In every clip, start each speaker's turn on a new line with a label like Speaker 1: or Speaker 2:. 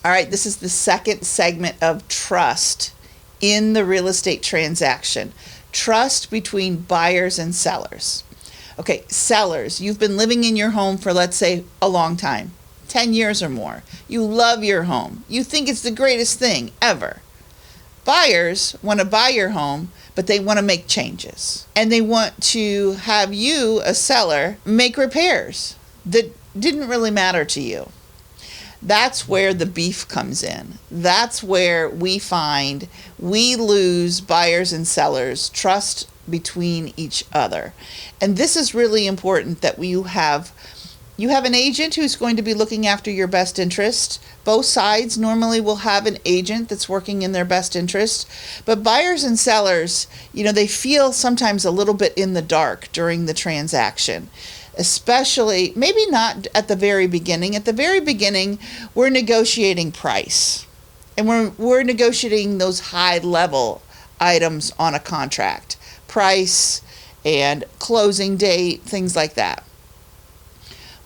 Speaker 1: All right, this is the second segment of trust in the real estate transaction. Trust between buyers and sellers. Okay, sellers, you've been living in your home for, let's say, a long time, 10 years or more. You love your home. You think it's the greatest thing ever. Buyers want to buy your home, but they want to make changes. And they want to have you, a seller, make repairs that didn't really matter to you. That's where the beef comes in. That's where we find we lose buyers and sellers trust between each other. And this is really important that you have an agent who's going to be looking after your best interest. Both sides normally will have an agent that's working in their best interest. But buyers and sellers, they feel sometimes a little bit in the dark during the transaction. Especially, maybe not at the very beginning. At the very beginning, we're negotiating price. And we're negotiating those high-level items on a contract. Price and closing date, things like that.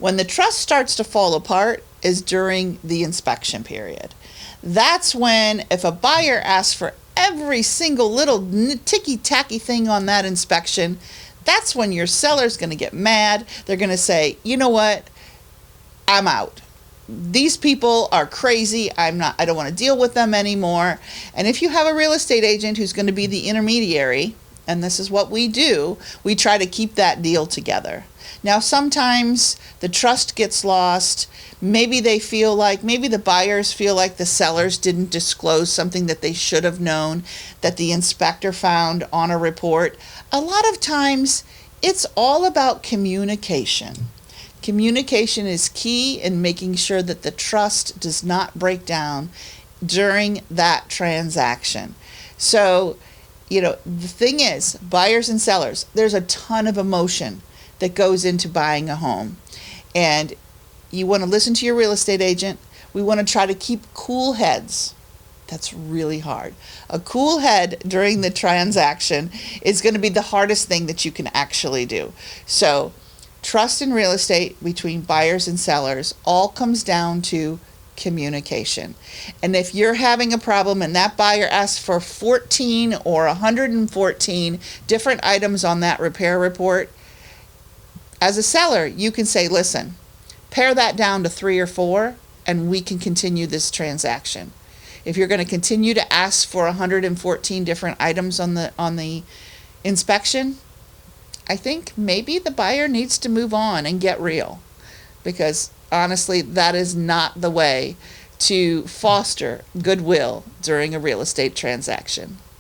Speaker 1: When the trust starts to fall apart is during the inspection period. That's when, if a buyer asks for every single little ticky-tacky thing on that inspection, that's when your seller's going to get mad. They're going to say, you know what? I'm out. These people are crazy. I don't want to deal with them anymore. And if you have a real estate agent who's going to be the intermediary, and this is what we do, we try to keep that deal together. Now, sometimes the trust gets lost. Maybe the buyers feel like the sellers didn't disclose something that they should have known, that the inspector found on a report. A lot of times, it's all about communication. Communication is key in making sure that the trust does not break down during that transaction. So, the thing is, buyers and sellers, there's a ton of emotion that goes into buying a home. And you want to listen to your real estate agent. We want to try to keep cool heads. That's really hard. A cool head during the transaction is going to be the hardest thing that you can actually do. So, trust in real estate between buyers and sellers all comes down to communication. And if you're having a problem and that buyer asks for 14 or 114 different items on that repair report, as a seller, you can say, listen, pare that down to 3 or 4, and we can continue this transaction. If you're going to continue to ask for 114 different items on the inspection, I think maybe the buyer needs to move on and get real. Because honestly, that is not the way to foster goodwill during a real estate transaction.